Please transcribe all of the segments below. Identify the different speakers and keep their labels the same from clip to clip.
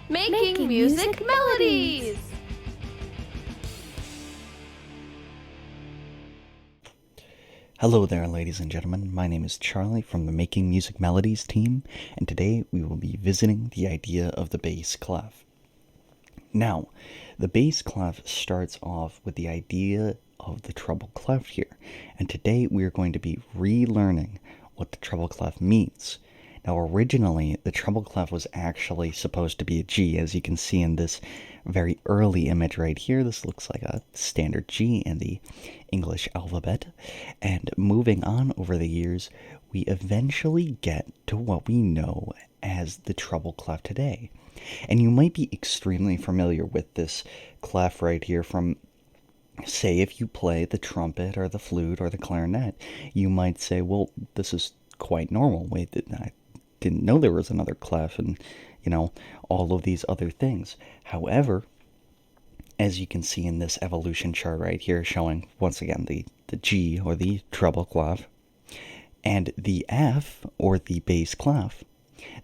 Speaker 1: Making music melodies!
Speaker 2: Hello there, ladies and gentlemen. My name is Charlie from the Making Music Melodies team, and today we will be visiting the idea of the bass clef. Now, the bass clef starts off with the idea of the treble clef here, and today we are going to be relearning what the treble clef means. Now, originally, the treble clef was actually supposed to be a G, as you can see in this very early image right here. This looks like a standard G in the English alphabet. And moving on over the years, we eventually get to what we know as the treble clef today. And you might be extremely familiar with this clef right here from, say, if you play the trumpet or the flute or the clarinet, you might say, well, this is quite normal. Wait, I didn't know there was another clef and, all of these other things. However, as you can see in this evolution chart right here, showing once again the G or the treble clef and the F or the bass clef,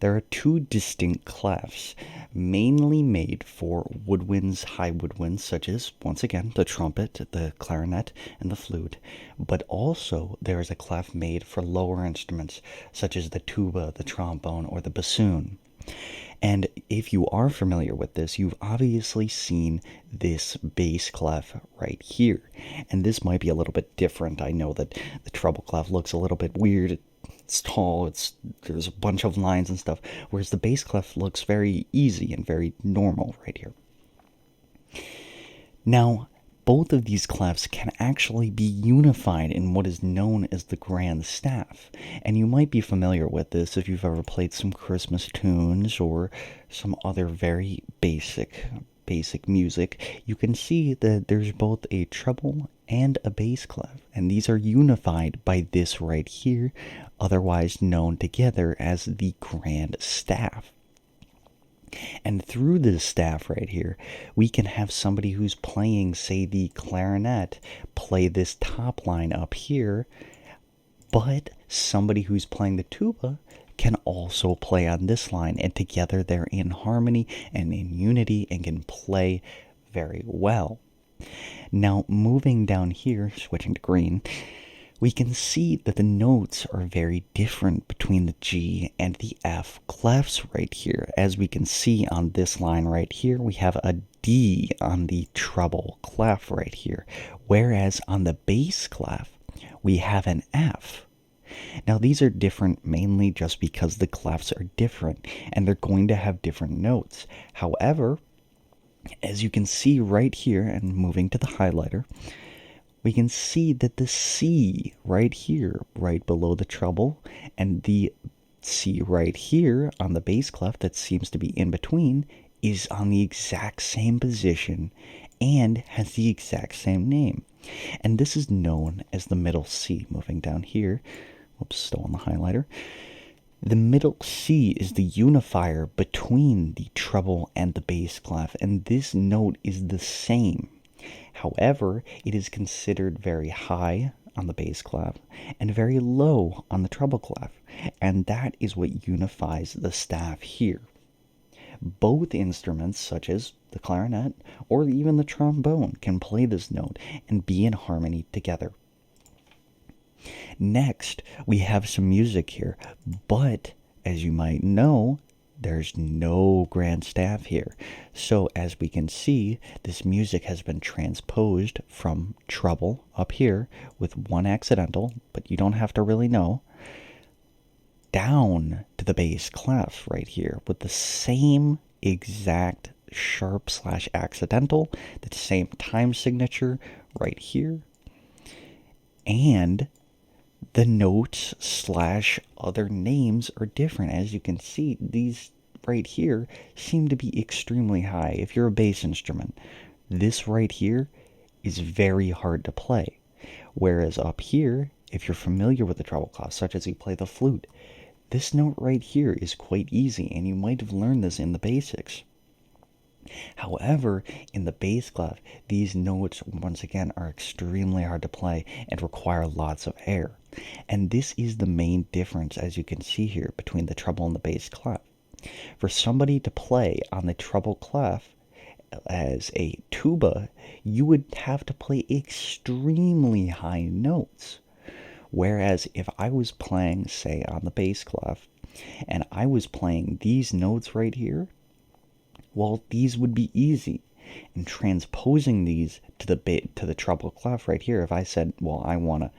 Speaker 2: there are two distinct clefs, mainly made for woodwinds, high woodwinds, such as, once again, the trumpet, the clarinet, and the flute. But also, there is a clef made for lower instruments, such as the tuba, the trombone, or the bassoon. And if you are familiar with this, you've obviously seen this bass clef right here. And this might be a little bit different. I know that the treble clef looks a little bit weird. It's tall, there's a bunch of lines and stuff, whereas the bass clef looks very easy and very normal right here. Now, both of these clefs can actually be unified in what is known as the grand staff, and you might be familiar with this if you've ever played some Christmas tunes or some other very basic music. You can see that there's both a treble and a bass clef, and these are unified by this right here, otherwise known together as the grand staff. And through this staff right here, we can have somebody who's playing, say, the clarinet, play this top line up here, but somebody who's playing the tuba can also play on this line, and together they're in harmony and in unity and can play very well. Now, moving down here, switching to green, we can see that the notes are very different between the G and the F clefs right here. As we can see on this line right here, we have a D on the treble clef right here, whereas on the bass clef, we have an F. Now, these are different mainly just because the clefs are different, and they're going to have different notes. However, as you can see right here, and moving to the highlighter, we can see that the C right here, right below the treble, and the C right here on the bass clef that seems to be in between, is on the exact same position and has the exact same name. And this is known as the middle C. Moving down here, oops, still on the highlighter. The middle C is the unifier between the treble and the bass clef, and this note is the same. However, it is considered very high on the bass clef and very low on the treble clef, and that is what unifies the staff here. Both instruments, such as the clarinet or even the trombone, can play this note and be in harmony together. Next, we have some music here, but as you might know, there's no grand staff here. So as we can see, this music has been transposed from treble up here with one accidental, but you don't have to really know, down to the bass clef right here with the same exact sharp / accidental, the same time signature right here, and the notes / other names are different. As you can see, these right here seem to be extremely high. If you're a bass instrument, this right here is very hard to play. Whereas up here, if you're familiar with the treble clef, such as you play the flute, this note right here is quite easy, and you might have learned this in the basics. However, in the bass clef, these notes, once again, are extremely hard to play and require lots of air. And this is the main difference, as you can see here, between the treble and the bass clef. For somebody to play on the treble clef as a tuba, you would have to play extremely high notes. Whereas if I was playing, say, on the bass clef, and I was playing these notes right here, well, these would be easy. And transposing these to the treble clef right here, if I said, well, I wanna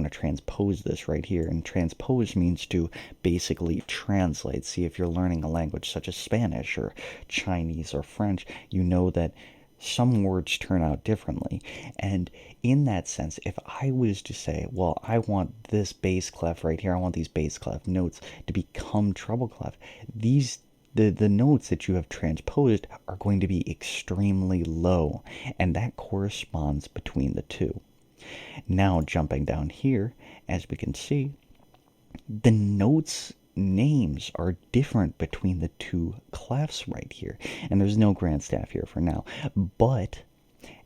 Speaker 2: transpose this right here, and transpose means to basically translate. See, if you're learning a language such as Spanish or Chinese or French, you know that some words turn out differently. And in that sense, if I was to say, well, I want this bass clef right here, I want these bass clef notes to become treble clef, these the notes that you have transposed are going to be extremely low, and that corresponds between the two. Now, jumping down here, as we can see, the notes names are different between the two clefs right here, and there's no grand staff here for now, but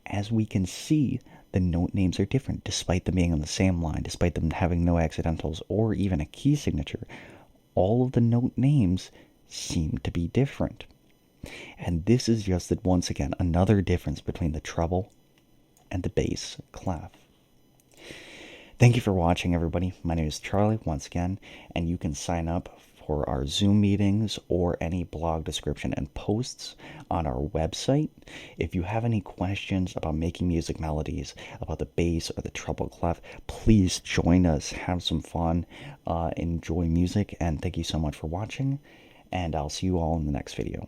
Speaker 2: as we can see, the note names are different despite them being on the same line, despite them having no accidentals or even a key signature. All of the note names seem to be different. And this is just that, once again, another difference between the treble and the bass clef. Thank you for watching, everybody. My name is Charlie, once again, and you can sign up for our Zoom meetings or any blog description and posts on our website. If you have any questions about making music melodies, about the bass or the treble clef, please join us, have some fun, enjoy music, and thank you so much for watching, and I'll see you all in the next video.